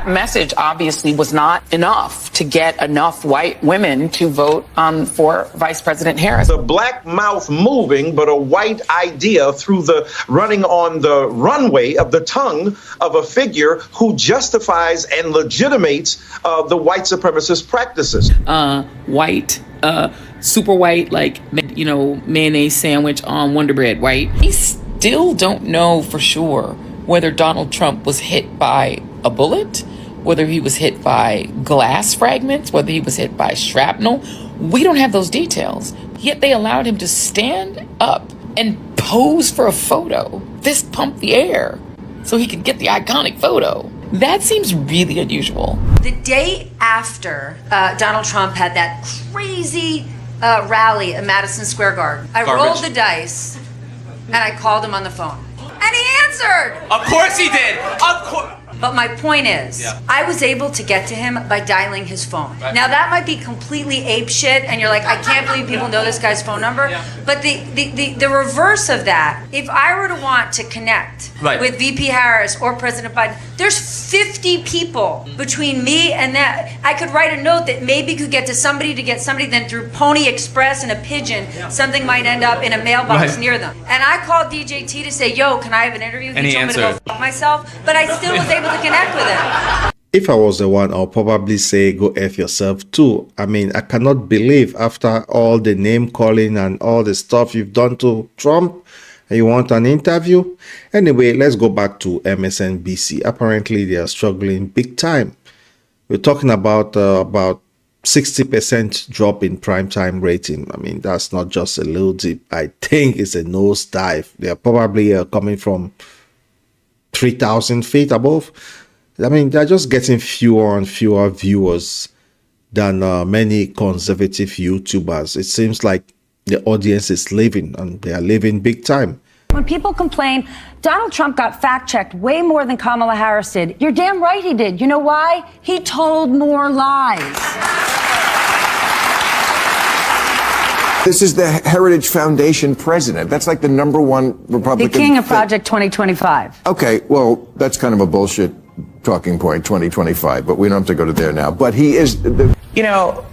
that message obviously was not enough to get enough white women to vote for Vice President Harris. The black mouth moving, but a white idea through the running on the runway of the tongue of a figure who justifies and legitimates the white supremacist practices. White, super white, like, you know, mayonnaise sandwich on Wonder Bread, white. We still don't know for sure whether Donald Trump was hit by a bullet, whether he was hit by glass fragments, whether he was hit by shrapnel. We don't have those details. Yet they allowed him to stand up and pose for a photo, fist pump the air, so he could get the iconic photo. That seems really unusual. The day after Donald Trump had that crazy rally at Madison Square Garden, I rolled the dice and I called him on the phone. And he answered! Of course he did! Of course! But my point is, I was able to get to him by dialing his phone. Right. Now that might be completely ape shit, and you're like, I can't believe people know this guy's phone number. Yeah. But the reverse of that, if I were to want to connect with VP Harris or President Biden, there's 50 people between me and that. I could write a note that maybe could get to somebody, then through Pony Express and a pigeon, something might end up in a mailbox near them. And I called DJT to say, yo, can I have an interview? And he told answered. me to go fuck myself, but I still was able to connect with him. If I was the one, I'll probably say go F yourself too. I mean, I cannot believe after all the name calling and all the stuff you've done to Trump, and you want an interview. Anyway, let's go back to MSNBC. Apparently, they are struggling big time. We're talking about 60% drop in primetime rating. I mean, that's not just a little dip. I think it's a nosedive. They are probably coming from 3,000 feet above. I mean, they're just getting fewer and fewer viewers than many conservative YouTubers. It seems like the audience is leaving, and they are leaving big time. When people complain, Donald Trump got fact-checked way more than Kamala Harris did. You're damn right he did. You know why? He told more lies. This is the Heritage Foundation president. That's like the #1 Republican. The king of Project 2025. Okay, well, that's kind of a bullshit talking point, 2025, but we don't have to go to there now. But he is You know,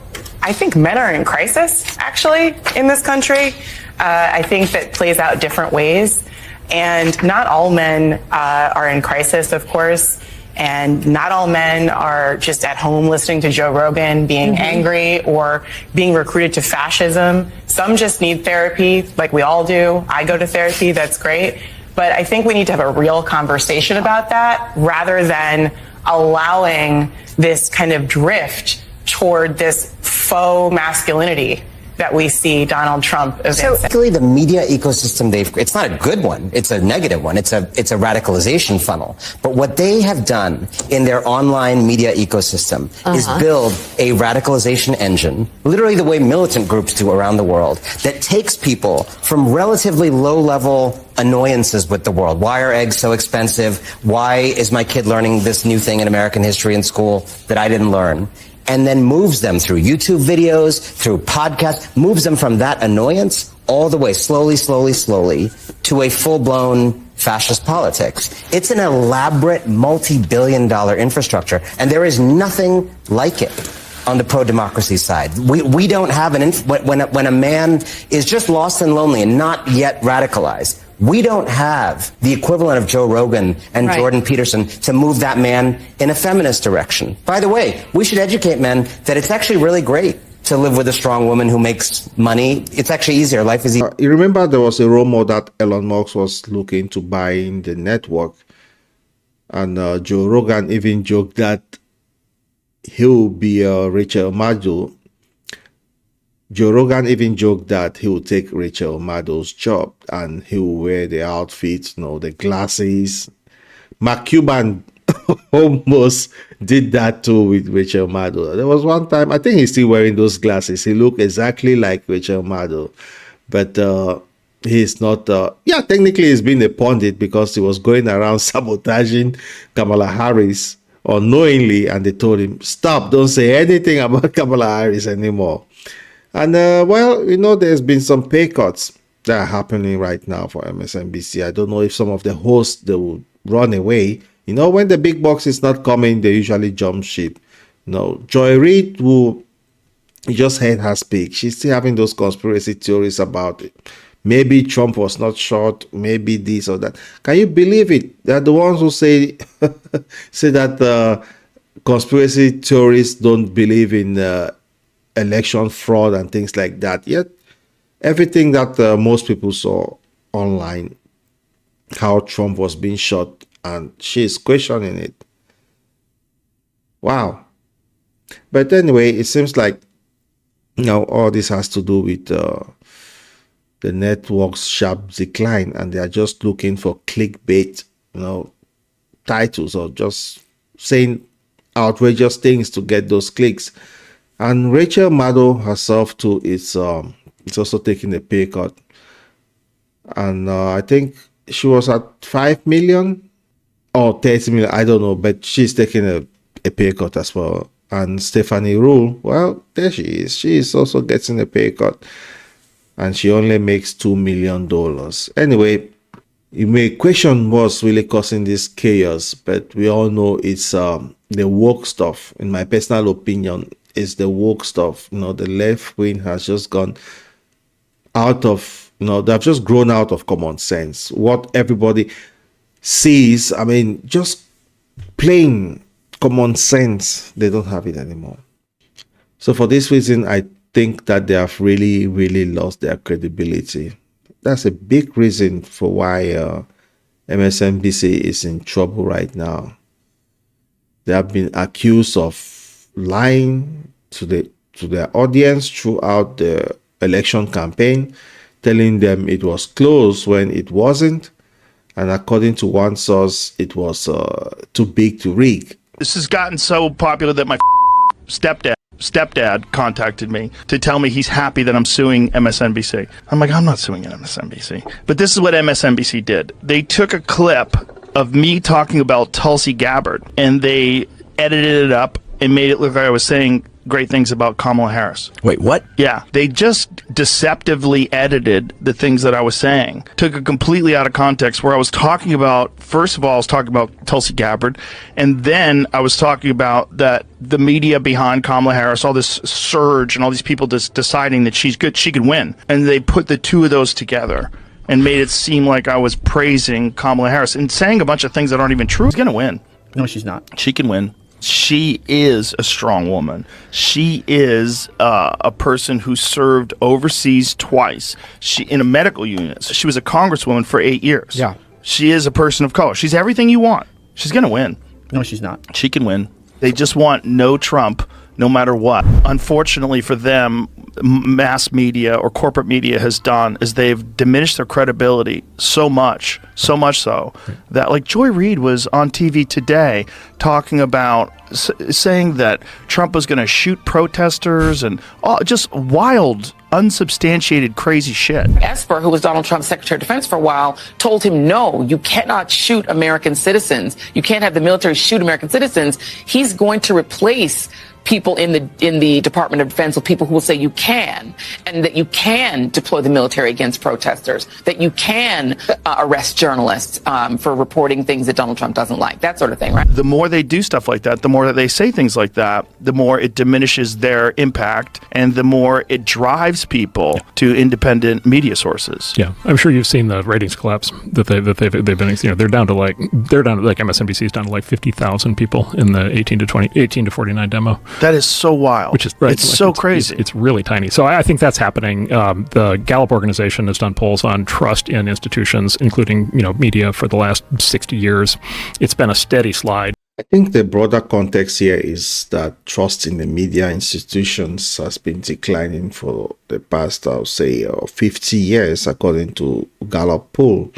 I think men are in crisis, actually, in this country. I think that plays out different ways. And not all men are in crisis, of course. And not all men are just at home listening to Joe Rogan, being angry or being recruited to fascism. Some just need therapy, like we all do. I go to therapy, that's great. But I think we need to have a real conversation about that rather than allowing this kind of drift toward this faux masculinity that we see Donald Trump evincing. So actually the media ecosystem it's not a good one, it's a negative one, it's a radicalization funnel. But what they have done in their online media ecosystem is build a radicalization engine, literally the way militant groups do around the world, that takes people from relatively low-level annoyances with the world. Why are eggs so expensive? Why is my kid learning this new thing in American history in school that I didn't learn? And then moves them through YouTube videos, through podcasts, moves them from that annoyance all the way, slowly, to a full-blown fascist politics. It's an elaborate multi-billion-dollar infrastructure, and there is nothing like it on the pro-democracy side. We don't have when a man is just lost and lonely and not yet radicalized, we don't have the equivalent of Joe Rogan and Jordan Peterson to move that man in a feminist direction. By the way, we should educate men that it's actually really great to live with a strong woman who makes money. It's actually easier. Life is easier. You remember there was a rumor that Elon Musk was looking to buying the network, and Joe Rogan even joked that he'll be Rachel Maddow. Joe Rogan even joked that he would take Rachel Maddow's job and he will wear the outfits, the glasses. Mark Cuban almost did that too with Rachel Maddow. There was one time, I think he's still wearing those glasses. He looked exactly like Rachel Maddow, but he's not. Technically he's been a pundit because he was going around sabotaging Kamala Harris unknowingly, and they told him, stop, don't say anything about Kamala Harris anymore. And there's been some pay cuts that are happening right now for MSNBC. I don't know if some of the hosts, they will run away You know, when the big box is not coming, they usually jump ship. No, Joy Reid, who you just heard her speak, she's still having those conspiracy theories about it. Maybe Trump was not shot, maybe this or that. Can you believe it? They're the ones who say say that conspiracy theorists don't believe in election fraud and things like that. Yet everything that most people saw online, how Trump was being shot, and she's questioning it. Wow. But anyway, it seems like, you know, all this has to do with the network's sharp decline, and they are just looking for clickbait, you know, titles, or just saying outrageous things to get those clicks. And Rachel Maddow herself too is also taking a pay cut, and I think she was at 5 million or 30 million, I don't know, but she's taking a pay cut as well. And Stephanie Rule, well, there she is. She is also getting a pay cut, and she only makes $2 million. Anyway, you may question what's really causing this chaos, but we all know it's the woke stuff. In my personal opinion, it's the woke stuff. You know, the left wing has just gone out of, you know, they've just grown out of common sense. What everybody sees, I mean, just plain common sense, they don't have it anymore. So for this reason, I think that they have really, really lost their credibility. That's a big reason for why MSNBC is in trouble right now. They have been accused of lying to their audience throughout the election campaign, telling them it was close when it wasn't, and according to one source, it was too big to rig. This has gotten so popular that my stepdad contacted me to tell me he's happy that I'm suing MSNBC. I'm like, I'm not suing MSNBC. But this is what MSNBC did. They took a clip of me talking about Tulsi Gabbard, and they edited it up and made it look like I was saying great things about Kamala Harris. Wait, what? Yeah, they just deceptively edited the things that I was saying. Took it completely out of context, where I was talking about, first of all, I was talking about Tulsi Gabbard, and then I was talking about that the media behind Kamala Harris, all this surge and all these people just deciding that she's good, she could win. And they put the two of those together and made it seem like I was praising Kamala Harris and saying a bunch of things that aren't even true. She's going to win. No, she's not. She can win. She is a strong woman. She is a person who served overseas twice. She in a medical unit. She was a congresswoman for 8 years. Yeah. She is a person of color. She's everything you want. She's going to win. No, she's not. She can win. They just want no Trump, no matter what. Unfortunately for them, mass media or corporate media has done is they've diminished their credibility so much so that, like, Joy Reid was on TV today talking about saying that Trump was going to shoot protesters and just wild, unsubstantiated, crazy shit. Esper, who was Donald Trump's Secretary of Defense for a while, told him, no, you cannot shoot American citizens. You can't have the military shoot American citizens. He's going to replace people in the Department of Defense with people who will say you can, and that you can deploy the military against protesters, that you can arrest journalists for reporting things that Donald Trump doesn't like, that sort of thing, right? The more they do stuff like that, the more that they say things like that, the more it diminishes their impact, and the more it drives people to independent media sources. Yeah, I'm sure you've seen the ratings collapse that they've been. You know, they're down to like MSNBC is down to like 50,000 people in the 18 to 49 demo. That is so wild. Which is right. It's so crazy. It's really tiny. So I think that's happening. The Gallup organization has done polls on trust in institutions, including, you know, media, for the last 60 years. It's been a steady slide. I think the broader context here is that trust in the media institutions has been declining for the past, I'll say, 50 years, according to Gallup poll.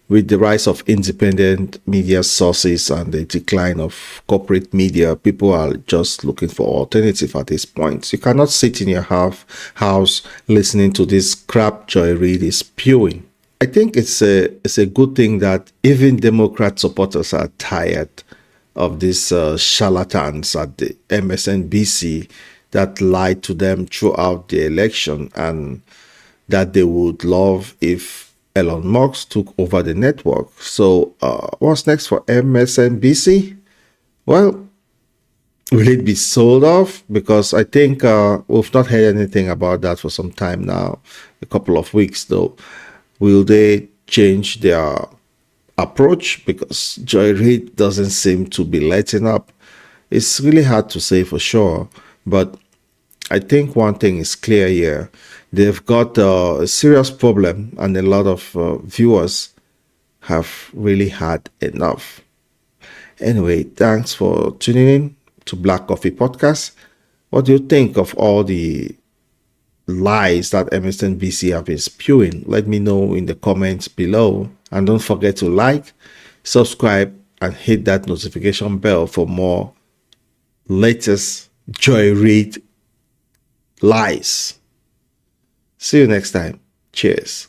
With the rise of independent media sources and the decline of corporate media, people are just looking for alternative at this point. You cannot sit in your house listening to this crap Joy Reid is spewing. I think it's a good thing that even Democrat supporters are tired of these charlatans at the MSNBC that lied to them throughout the election, and that they would love if Elon Musk took over the network. So what's next for MSNBC? Well, will it be sold off? Because I think we've not heard anything about that for some time now, a couple of weeks though. Will they change their approach? Because Joy Reid doesn't seem to be letting up. It's really hard to say for sure, but I think one thing is clear here. They've got a serious problem, and a lot of viewers have really had enough. Anyway, thanks for tuning in to Black Coffee Podcast. What do you think of all the lies that MSNBC have been spewing? Let me know in the comments below. And don't forget to like, subscribe, and hit that notification bell for more latest Joy Reid lies. See you next time. Cheers.